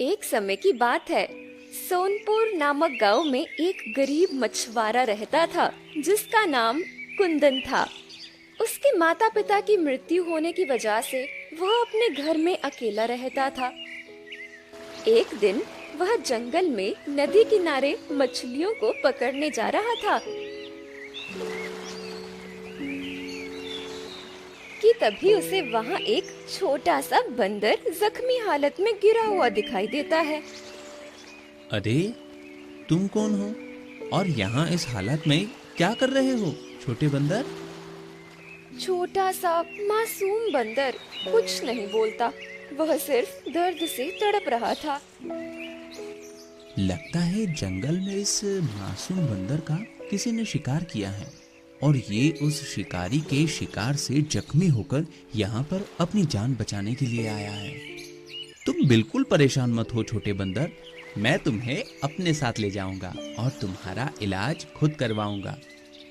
एक समय की बात है। सोनपुर नामक गांव में एक गरीब मछुआरा रहता था जिसका नाम कुंदन था। उसके माता पिता की मृत्यु होने की वजह से वह अपने घर में अकेला रहता था। एक दिन वह जंगल में नदी किनारे मछलियों को पकड़ने जा रहा था कि तभी उसे वहाँ एक छोटा सा बंदर जख्मी हालत में गिरा हुआ दिखाई देता है। अरे, तुम कौन हो और यहाँ इस हालत में क्या कर रहे हो, छोटे बंदर? छोटा सा मासूम बंदर कुछ नहीं बोलता, वह सिर्फ दर्द से तड़प रहा था। लगता है जंगल में इस मासूम बंदर का किसी ने शिकार किया है और ये उस शिकारी के शिकार से जख्मी होकर यहाँ पर अपनी जान बचाने के लिए आया है। तुम बिल्कुल परेशान मत हो छोटे बंदर, मैं तुम्हें अपने साथ ले जाऊंगा और तुम्हारा इलाज खुद करवाऊंगा।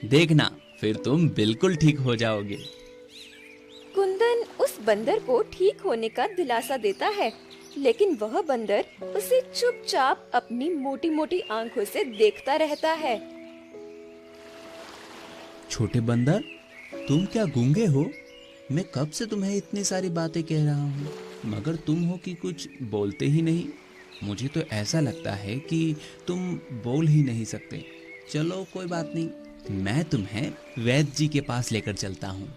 देखना, फिर तुम बिल्कुल ठीक हो जाओगे। कुंदन उस बंदर को ठीक होने का दिलासा देता है, लेकिन वह बंदर उसे चुपचाप अपनी मोटी मोटी आंखों से देखता रहता है। छोटे बंदर, तुम क्या गूंगे हो? मैं कब से तुम्हें इतनी सारी बातें कह रहा हूँ, मगर तुम हो कि कुछ बोलते ही नहीं। मुझे तो ऐसा लगता है कि तुम बोल ही नहीं सकते। चलो कोई बात नहीं, मैं तुम्हें वैद्य जी के पास लेकर चलता हूँ।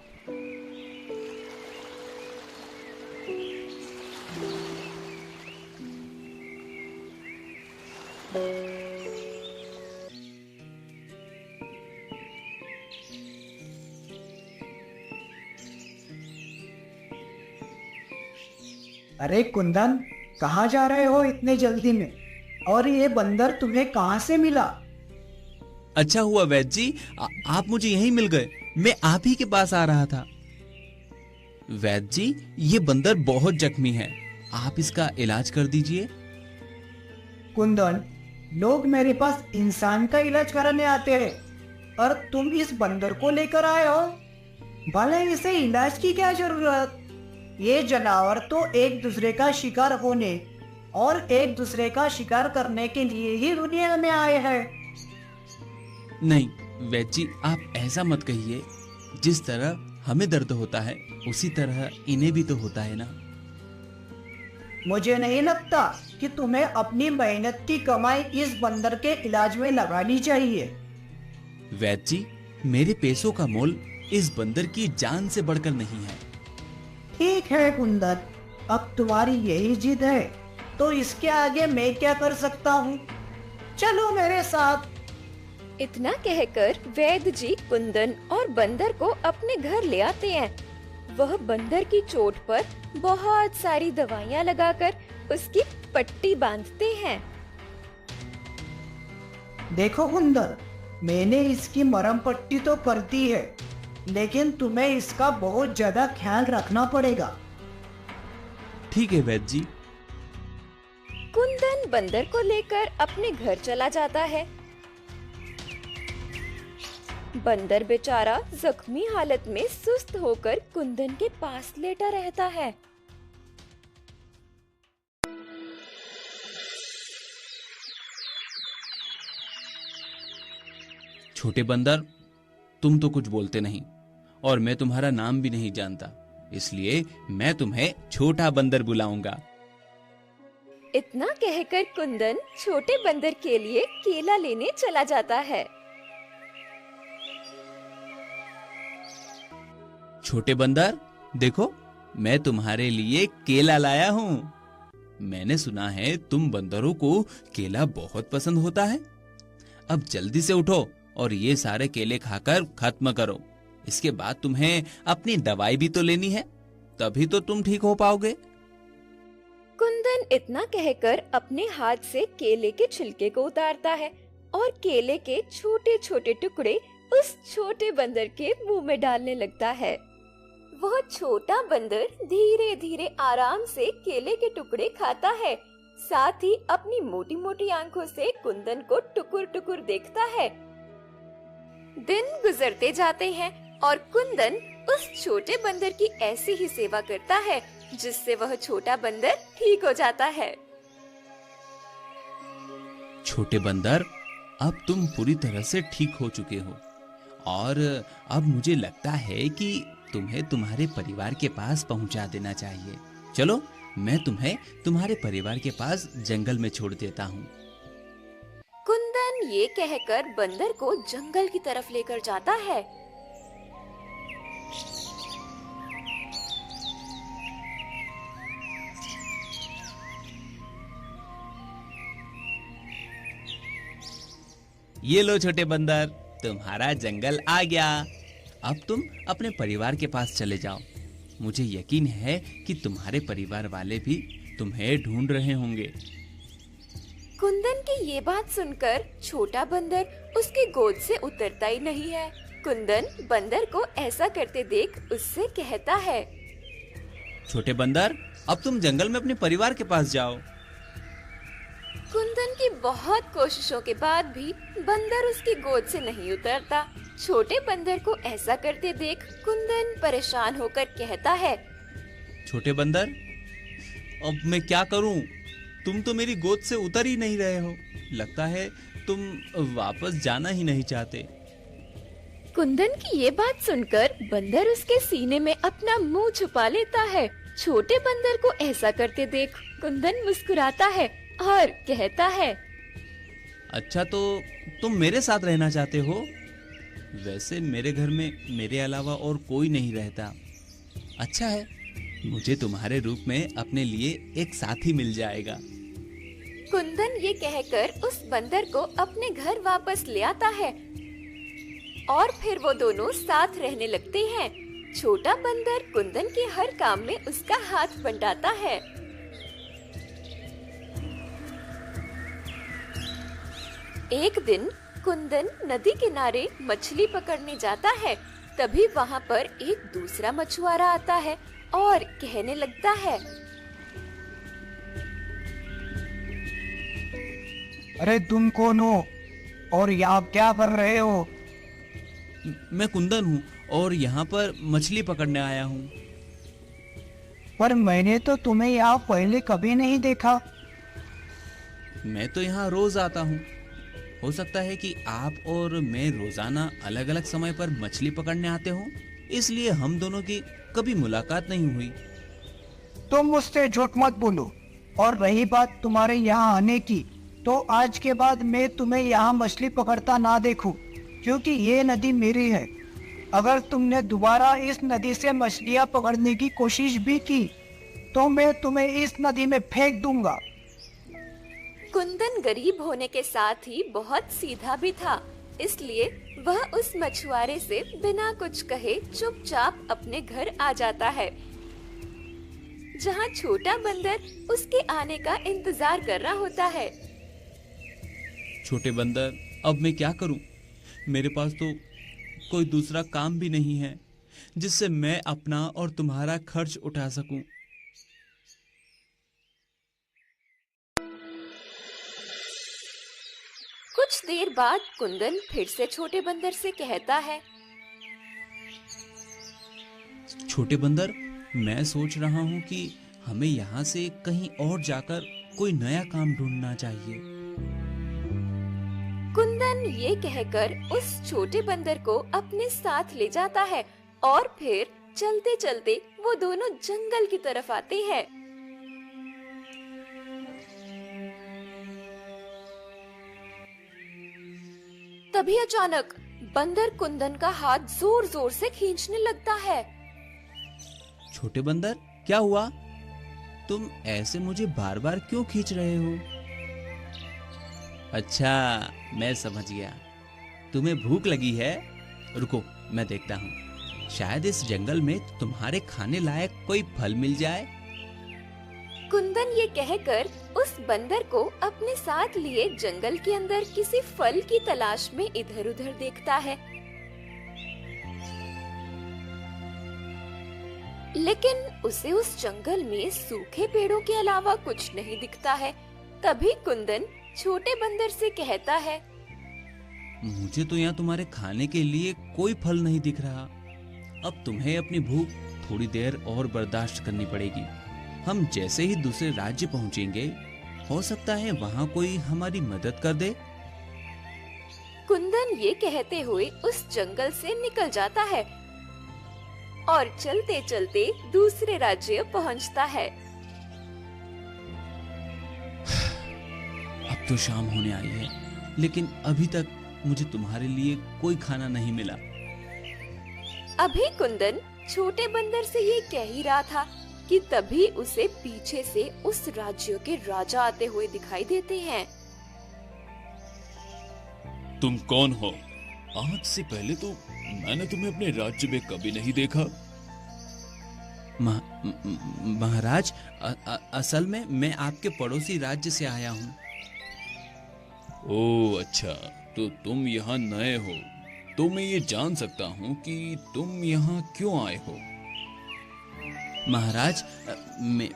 अरे कुंदन, कहाँ जा रहे हो इतने जल्दी में? और ये बंदर तुम्हें कहाँ से मिला? अच्छा हुआ वैद्य जी, आप मुझे यहीं मिल गए। मैं आप ही के पास आ रहा था। वैद्य जी, ये बंदर बहुत जख्मी है, आप इसका इलाज कर दीजिए। कुंदन, लोग मेरे पास इंसान का इलाज कराने आते हैं और तुम इस बंदर को लेकर आए हो। भले इसे इलाज की क्या जरूरत? ये जानवर तो एक दूसरे का शिकार होने और एक दूसरे का शिकार करने के लिए ही दुनिया में आए हैं। नहीं वैद्य जी, आप ऐसा मत कहिए। जिस तरह हमें दर्द होता है उसी तरह इन्हें भी तो होता है ना। मुझे नहीं लगता कि तुम्हें अपनी मेहनत की कमाई इस बंदर के इलाज में लगानी चाहिए। वैद्य जी, मेरे पैसों का मोल इस बंदर की जान से बढ़कर नहीं है। ठीक है कुंदन, अब तुम्हारी यही जिद है तो इसके आगे मैं क्या कर सकता हूँ? चलो मेरे साथ। इतना कहकर वैद्य जी कुंदन और बंदर को अपने घर ले आते हैं। वह बंदर की चोट पर बहुत सारी दवाइयाँ लगाकर उसकी पट्टी बांधते हैं। देखो कुंदन, मैंने इसकी मरहम पट्टी तो कर दी है, लेकिन तुम्हें इसका बहुत ज्यादा ख्याल रखना पड़ेगा। ठीक है वैद्य जी। कुंदन बंदर को लेकर अपने घर चला जाता है। बंदर बेचारा जख्मी हालत में सुस्त होकर कुंदन के पास लेटा रहता है। छोटे बंदर, तुम तो कुछ बोलते नहीं और मैं तुम्हारा नाम भी नहीं जानता, इसलिए मैं तुम्हें छोटा बंदर बुलाऊंगा। इतना कहकर कुंदन छोटे बंदर के लिए केला लेने चला जाता है। छोटे बंदर, देखो, मैं तुम्हारे लिए केला लाया हूँ। मैंने सुना है तुम बंदरों को केला बहुत पसंद होता है। अब जल्दी से उठो और ये सारे केले खाकर खत्म करो। इसके बाद तुम्हें अपनी दवाई भी तो लेनी है, तभी तो तुम ठीक हो पाओगे। कुंदन इतना कहकर अपने हाथ से केले के छिलके को उतारता है और केले के छोटे छोटे टुकड़े उस छोटे बंदर के मुंह में डालने लगता है। वह छोटा बंदर धीरे धीरे आराम से केले के टुकड़े खाता है, साथ ही अपनी मोटी मोटी आंखों से कुंदन को टुकुर टुकुर देखता है। दिन गुजरते जाते हैं और कुंदन उस छोटे बंदर की ऐसी ही सेवा करता है जिससे वह छोटा बंदर ठीक हो जाता है। छोटे बंदर, अब तुम पूरी तरह से ठीक हो चुके हो और अब मुझे लगता है कि तुम्हें तुम्हारे परिवार के पास पहुंचा देना चाहिए। चलो, मैं तुम्हें तुम्हारे परिवार के पास जंगल में छोड़ देता हूँ। कुंदन ये कहकर बंदर को जंगल की तरफ लेकर जाता है। ये लो छोटे बंदर, तुम्हारा जंगल आ गया। अब तुम अपने परिवार के पास चले जाओ। मुझे यकीन है कि तुम्हारे परिवार वाले भी तुम्हें ढूंढ रहे होंगे। कुंदन की ये बात सुनकर छोटा बंदर उसकी गोद से उतरता ही नहीं है। कुंदन बंदर को ऐसा करते देख उससे कहता है, छोटे बंदर, अब तुम जंगल में अपने परिवार के पास जाओ। कुंदन की बहुत कोशिशों के बाद भी बंदर उसकी गोद से नहीं उतरता। छोटे बंदर को ऐसा करते देख कुंदन परेशान होकर कहता है, छोटे बंदर, अब मैं क्या करूं? तुम तो मेरी गोद से उतर ही नहीं रहे हो। लगता है तुम वापस जाना ही नहीं चाहते। कुंदन की ये बात सुनकर बंदर उसके सीने में अपना मुंह छुपा लेता है। छोटे बंदर को ऐसा करते देख कुंदन मुस्कुराता है और कहता है, अच्छा, तो तुम मेरे साथ रहना चाहते हो? वैसे मेरे घर में मेरे अलावा और कोई नहीं रहता। अच्छा है, मुझे तुम्हारे रूप में अपने लिए एक साथी मिल जाएगा। कुंदन ये कहकर उस बंदर को अपने घर वापस ले आता है और फिर वो दोनों साथ रहने लगते हैं। छोटा बंदर कुंदन के हर काम में उसका हाथ बंटाता है। एक दिन कुंदन नदी किनारे मछली पकड़ने जाता है। तभी वहाँ पर एक दूसरा मछुआरा आता है और कहने लगता है, अरे तुम कौन हो और यहाँ क्या कर रहे हो? मैं कुंदन हूँ और यहाँ पर मछली पकड़ने आया हूँ। पर मैंने तो तुम्हें यहाँ पहले कभी नहीं देखा। मैं तो यहाँ रोज आता हूँ। हो सकता है कि आप और मैं रोजाना अलग अलग समय पर मछली पकड़ने आते हो, इसलिए हम दोनों की कभी मुलाकात नहीं हुई। तुम मुझसे झूठ मत बोलो। और रही बात तुम्हारे यहाँ आने की, तो आज के बाद मैं तुम्हें यहाँ मछली पकड़ता ना देखूं, क्योंकि ये नदी मेरी है। अगर तुमने दोबारा इस नदी से मछलियाँ पकड़ने की कोशिश भी की तो मैं तुम्हें इस नदी में फेंक दूंगा। कुंदन गरीब होने के साथ ही बहुत सीधा भी था, इसलिए वह उस मछुआरे से बिना कुछ कहे चुपचाप अपने घर आ जाता है, जहाँ छोटा बंदर उसके आने का इंतजार कर रहा होता है। छोटे बंदर, अब मैं क्या करूं? मेरे पास तो कोई दूसरा काम भी नहीं है जिससे मैं अपना और तुम्हारा खर्च उठा सकूं। कुछ देर बाद कुंदन फिर से छोटे बंदर से कहता है, छोटे बंदर, मैं सोच रहा हूँ कि हमें यहाँ से कहीं और जाकर कोई नया काम ढूंढना चाहिए। कुंदन ये कहकर उस छोटे बंदर को अपने साथ ले जाता है और फिर चलते चलते वो दोनों जंगल की तरफ आते हैं। तभी अचानक बंदर कुंदन का हाथ जोर जोर से खींचने लगता है। छोटे बंदर, क्या हुआ? तुम ऐसे मुझे बार बार क्यों खींच रहे हो? अच्छा, मैं समझ गया, तुम्हें भूख लगी है। रुको, मैं देखता हूँ, शायद इस जंगल में तुम्हारे खाने लायक कोई फल मिल जाए। कुंदन ये कहकर उस बंदर को अपने साथ लिए जंगल के अंदर किसी फल की तलाश में इधर उधर देखता है, लेकिन उसे उस जंगल में सूखे पेड़ों के अलावा कुछ नहीं दिखता है। तभी कुंदन छोटे बंदर से कहता है, मुझे तो यहाँ तुम्हारे खाने के लिए कोई फल नहीं दिख रहा। अब तुम्हें अपनी भूख थोड़ी देर और बर्दाश्त करनी पड़ेगी। हम जैसे ही दूसरे राज्य पहुँचेंगे, हो सकता है वहाँ कोई हमारी मदद कर दे। कुंदन ये कहते हुए उस जंगल से निकल जाता है और चलते चलते दूसरे राज्य पहुंचता है। अब तो शाम होने आई है, लेकिन अभी तक मुझे तुम्हारे लिए कोई खाना नहीं मिला। अभी कुंदन छोटे बंदर से ये कह ही रहा था कि तभी उसे पीछे से उस राज्य के राजा आते हुए दिखाई देते हैं। तुम कौन हो? आज से पहले तो मैंने तुम्हें अपने राज्य में कभी नहीं देखा। महाराज, असल में मैं आपके पड़ोसी राज्य से आया हूँ। ओह अच्छा, तो तुम यहाँ नए हो, तो मैं ये जान सकता हूँ कि तुम यहाँ क्यों आए हो? महाराज,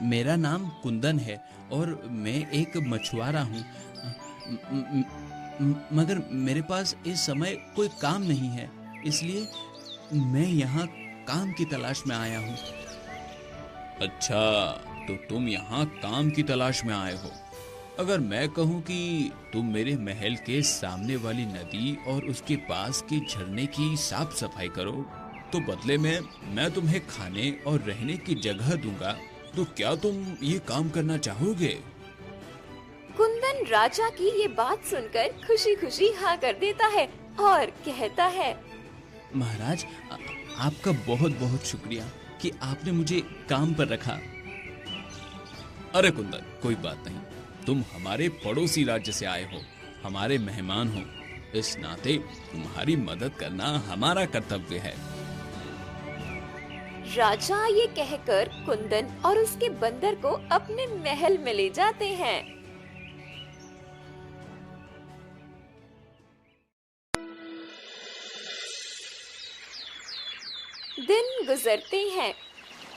मेरा नाम कुंदन है और मैं एक मछुआरा हूँ, मगर मेरे पास इस समय कोई काम नहीं है, इसलिए मैं यहाँ काम की तलाश में आया हूँ। अच्छा, तो तुम यहाँ काम की तलाश में आए हो। अगर मैं कहूँ कि तुम मेरे महल के सामने वाली नदी और उसके पास के झरने की साफ सफाई करो, तो बदले में मैं तुम्हें खाने और रहने की जगह दूंगा, तो क्या तुम ये काम करना चाहोगे? कुंदन राजा की ये बात सुनकर खुशी खुशी हाँ कर देता है और कहता है, महाराज, आपका बहुत बहुत शुक्रिया कि आपने मुझे काम पर रखा। अरे कुंदन, कोई बात नहीं, तुम हमारे पड़ोसी राज्य से आए हो, हमारे मेहमान हो, इस नाते तुम्हारी मदद करना हमारा कर्तव्य है। राजा ये कहकर कुंदन और उसके बंदर को अपने महल में ले जाते हैं। दिन गुजरते हैं।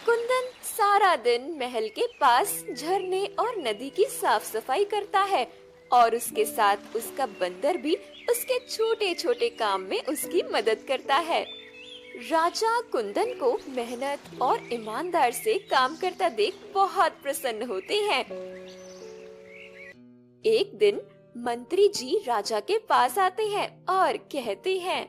कुंदन सारा दिन महल के पास झरने और नदी की साफ सफाई करता है और उसके साथ उसका बंदर भी उसके छोटे छोटे काम में उसकी मदद करता है। राजा कुंदन को मेहनत और ईमानदार से काम करता देख बहुत प्रसन्न होते हैं। एक दिन मंत्री जी राजा के पास आते हैं और कहते हैं,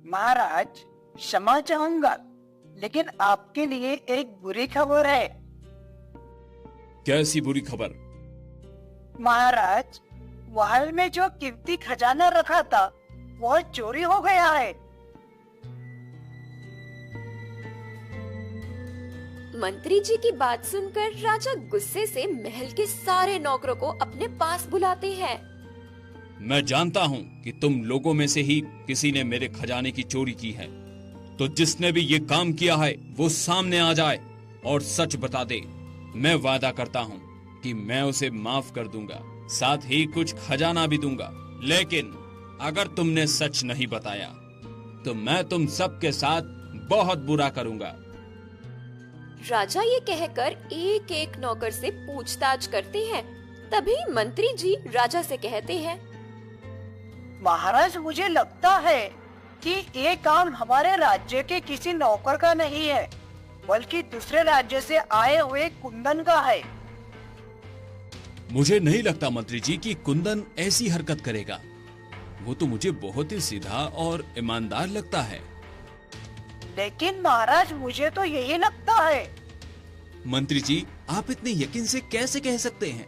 महाराज, क्षमा चाहूंगा, लेकिन आपके लिए एक बुरी खबर है। कैसी बुरी खबर? महाराज, महल में जो कीमती खजाना रखा था वो चोरी हो गया है। मंत्री जी की बात सुनकर राजा गुस्से से महल के सारे नौकरों को अपने पास बुलाते हैं। मैं जानता हूँ कि तुम लोगों में से ही किसी ने मेरे खजाने की चोरी की है, तो जिसने भी ये काम किया है वो सामने आ जाए और सच बता दे। मैं वादा करता हूँ कि मैं उसे माफ कर दूंगा, साथ ही कुछ खजाना भी दूंगा। लेकिन अगर तुमने सच नहीं बताया तो मैं तुम सबके साथ बहुत बुरा करूंगा। राजा ये कहकर एक एक नौकर से पूछताछ करते हैं। तभी मंत्री जी राजा से कहते हैं, महाराज, मुझे लगता है कि ये काम हमारे राज्य के किसी नौकर का नहीं है, बल्कि दूसरे राज्य से आए हुए कुंदन का है। मुझे नहीं लगता मंत्री जी कि कुंदन ऐसी हरकत करेगा। वो तो मुझे बहुत ही सीधा और ईमानदार लगता है। लेकिन महाराज, मुझे तो यही लगता है। मंत्री जी, आप इतने यकीन से कैसे कह सकते हैं?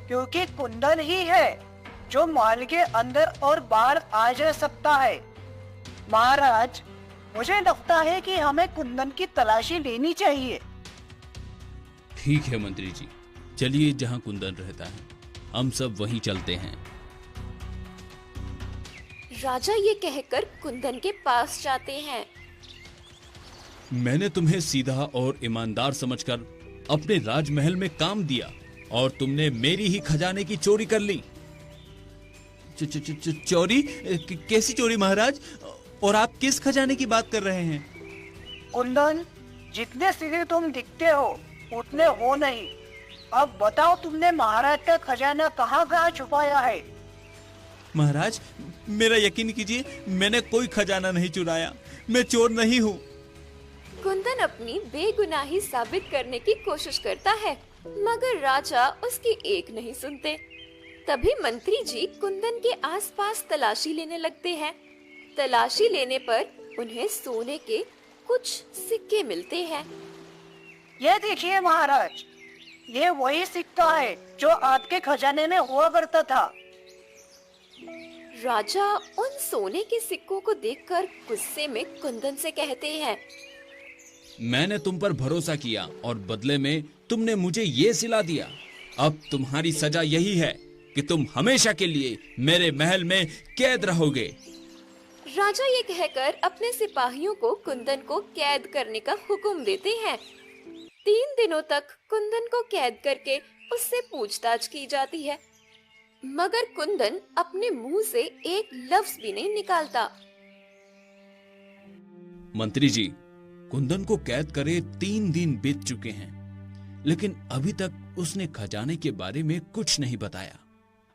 क्योंकि कुंदन ही है जो महल के अंदर और बाहर आ जा सकता है। महाराज, मुझे लगता है कि हमें कुंदन की तलाशी लेनी चाहिए। ठीक है मंत्री जी, चलिए जहाँ कुंदन रहता है हम सब वहीं चलते हैं। राजा ये कहकर कुंदन के पास जाते हैं। मैंने तुम्हें सीधा और ईमानदार समझकर अपने राजमहल में काम दिया और तुमने मेरी ही खजाने की चोरी कर ली। चोरी? कैसी चोरी महाराज? और आप किस खजाने की बात कर रहे हैं? कुंदन, जितने सीधे तुम दिखते हो उतने हो नहीं। अब बताओ, तुमने महाराज का खजाना कहाँ छुपाया है? महाराज, मेरा यकीन कीजिए, मैंने कोई खजाना नहीं चुराया, मैं चोर नहीं हूँ। कुंदन अपनी बेगुनाही साबित करने की कोशिश करता है मगर राजा उसकी एक नहीं सुनते। तभी मंत्री जी कुंदन के आसपास तलाशी लेने लगते हैं। तलाशी लेने पर उन्हें सोने के कुछ सिक्के मिलते हैं। ये देखिए महाराज, ये वही सिक्का है जो आपके खजाने में हुआ करता था। राजा उन सोने के सिक्कों को देखकर गुस्से में कुंदन से कहते हैं, मैंने तुम पर भरोसा किया और बदले में तुमने मुझे ये सिला दिया। अब तुम्हारी सजा यही है कि तुम हमेशा के लिए मेरे महल में कैद रहोगे। राजा ये कहकर अपने सिपाहियों को कुंदन को कैद करने का हुक्म देते हैं। 3 दिनों तक कुंदन को कैद करके उससे पूछताछ की जाती है, मगर कुंदन अपने मुंह से एक लफ्ज भी नहीं निकालता। मंत्री जी, कुंदन को कैद करे 3 दिन बीत चुके हैं, लेकिन अभी तक उसने खजाने के बारे में कुछ नहीं बताया।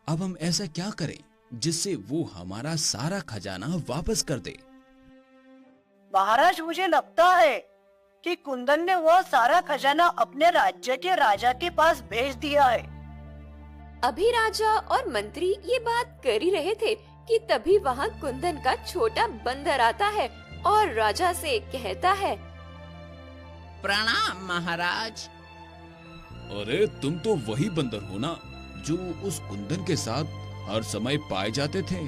अब हम ऐसा क्या करें जिससे वो हमारा सारा खजाना वापस कर दे? महाराज, मुझे लगता है कि कुंदन ने वो सारा खजाना अपने राज्य के राजा के पास भेज दिया है। अभी राजा और मंत्री ये बात कर ही रहे थे कि तभी वहाँ कुंदन का छोटा बंदर आता है और राजा से कहता है, प्रणाम महाराज। अरे तुम तो वही बंदर हो ना जो उस कुंदन के साथ हर समय पाए जाते थे?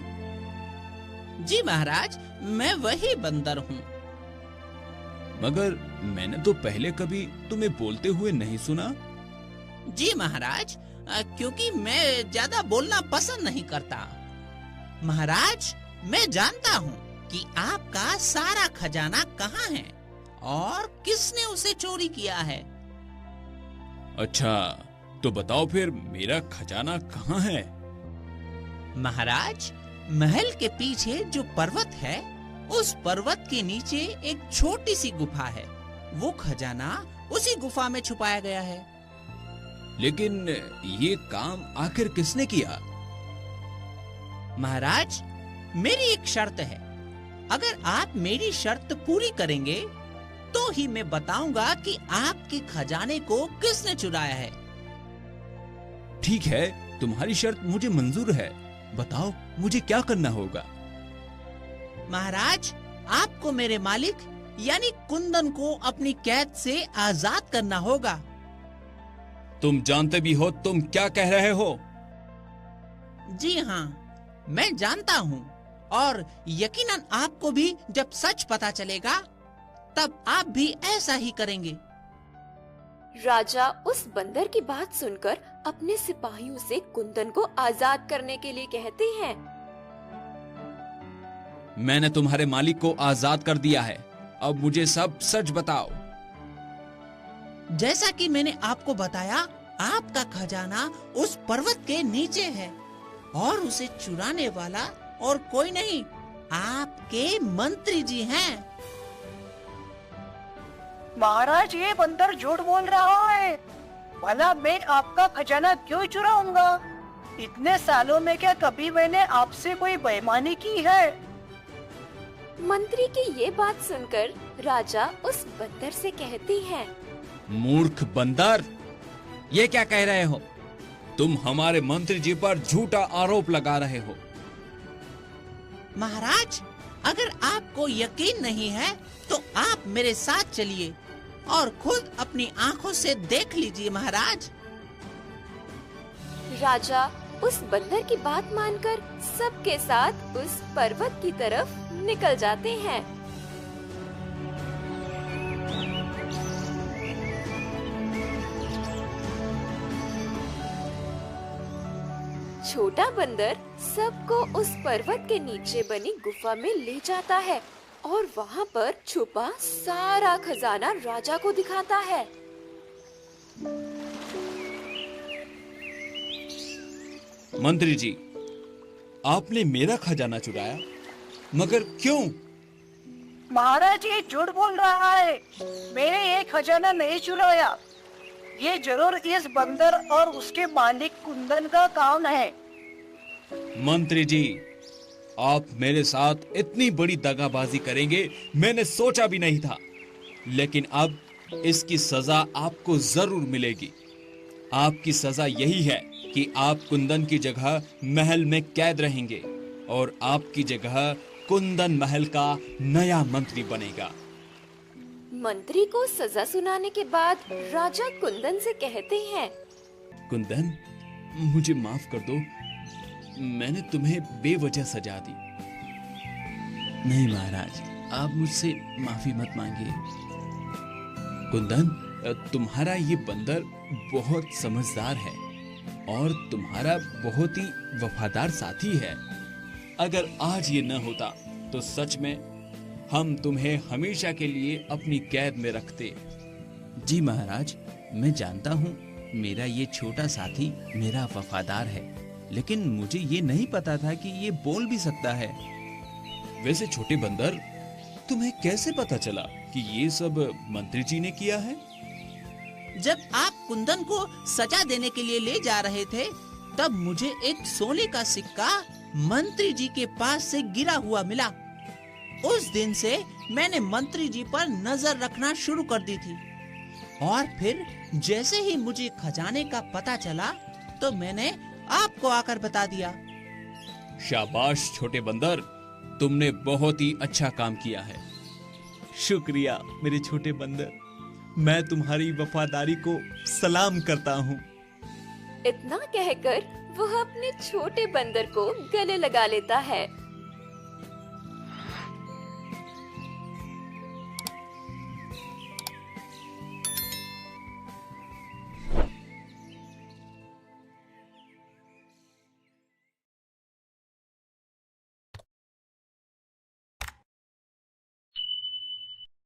जी महाराज, मैं वही बंदर हूँ। मगर मैंने तो पहले कभी तुम्हें बोलते हुए नहीं सुना। जी महाराज, क्योंकि मैं ज्यादा बोलना पसंद नहीं करता। महाराज, मैं जानता हूँ कि आपका सारा खजाना कहाँ है और किसने उसे चोरी किया है। अच्छा, तो बताओ फिर मेरा खजाना कहाँ है? महाराज, महल के पीछे जो पर्वत है, उस पर्वत के नीचे एक छोटी सी गुफा है। वो खजाना उसी गुफा में छुपाया गया है। लेकिन ये काम आखिर किसने किया? महाराज, मेरी एक शर्त है। अगर आप मेरी शर्त पूरी करेंगे तो ही मैं बताऊंगा कि आपके खजाने को किसने चुराया है। ठीक है, तुम्हारी शर्त मुझे मंजूर है। बताओ मुझे क्या करना होगा? महाराज, आपको मेरे मालिक यानी कुंदन को अपनी कैद से आजाद करना होगा। तुम जानते भी हो तुम क्या कह रहे हो? जी हाँ, मैं जानता हूँ और यकीनन आपको भी जब सच पता चलेगा तब आप भी ऐसा ही करेंगे। राजा उस बंदर की बात सुनकर अपने सिपाहियों से कुंदन को आजाद करने के लिए कहते हैं, मैंने तुम्हारे मालिक को आजाद कर दिया है। अब मुझे सब सच बताओ। जैसा कि मैंने आपको बताया, आपका खजाना उस पर्वत के नीचे है और उसे चुराने वाला और कोई नहीं, आपके मंत्री जी हैं। महाराज, ये बंदर झूठ बोल रहा है। भला मैं आपका खजाना क्यों चुराऊंगा? इतने सालों में क्या कभी मैंने आपसे कोई बेईमानी की है? मंत्री की ये बात सुनकर राजा उस बंदर से कहते हैं, मूर्ख बंदर, ये क्या कह रहे हो? तुम हमारे मंत्री जी पर झूठा आरोप लगा रहे हो। महाराज, अगर आपको यकीन नहीं है तो आप मेरे साथ चलिए और खुद अपनी आंखों से देख लीजिए। महाराज, राजा उस बंदर की बात मानकर सबके साथ उस पर्वत की तरफ निकल जाते हैं। छोटा बंदर सबको उस पर्वत के नीचे बनी गुफा में ले जाता है और वहाँ पर छुपा सारा खजाना राजा को दिखाता है। मंत्री जी, आपने मेरा खजाना चुराया, मगर क्यों? महाराज, ये झूठ बोल रहा है। मैंने ये खजाना नहीं चुराया। ये जरूर इस बंदर और उसके मालिक कुंदन का काम है। मंत्री जी, आप मेरे साथ इतनी बड़ी दगाबाजी करेंगे मैंने सोचा भी नहीं था, लेकिन अब इसकी सजा आपको जरूर मिलेगी। आपकी सजा यही है कि आप कुंदन की जगह महल में कैद रहेंगे और आपकी जगह कुंदन महल का नया मंत्री बनेगा। मंत्री को सजा सुनाने के बाद राजा कुंदन से कहते हैं, कुंदन, मुझे माफ कर दो, मैंने तुम्हें बेवजह सजा दी। नहीं महाराज, आप मुझसे माफी मत मांगिए। कुंदन, तुम्हारा ये बंदर बहुत समझदार है और तुम्हारा बहुत ही वफादार साथी है। अगर आज ये न होता तो सच में हम तुम्हें हमेशा के लिए अपनी कैद में रखते। जी महाराज, मैं जानता हूँ मेरा ये छोटा साथी मेरा वफादार है, लेकिन मुझे ये नहीं पता था कि ये बोल भी सकता है। वैसे छोटे बंदर, तुम्हें कैसे पता चला कि ये सब मंत्री जी ने किया है? जब आप कुंदन को सजा देने के लिए ले जा रहे थे, तब मुझे एक सोने का सिक्का मंत्री जी के पास से गिरा हुआ मिला। उस दिन से मैंने मंत्री जी पर नजर रखना शुरू कर दी थी और फिर जैसे ही मुझे खजाने का पता चला तो मैंने आपको आकर बता दिया। शाबाश छोटे बंदर, तुमने बहुत ही अच्छा काम किया है। शुक्रिया मेरे छोटे बंदर, मैं तुम्हारी वफादारी को सलाम करता हूँ। इतना कहकर वह अपने छोटे बंदर को गले लगा लेता है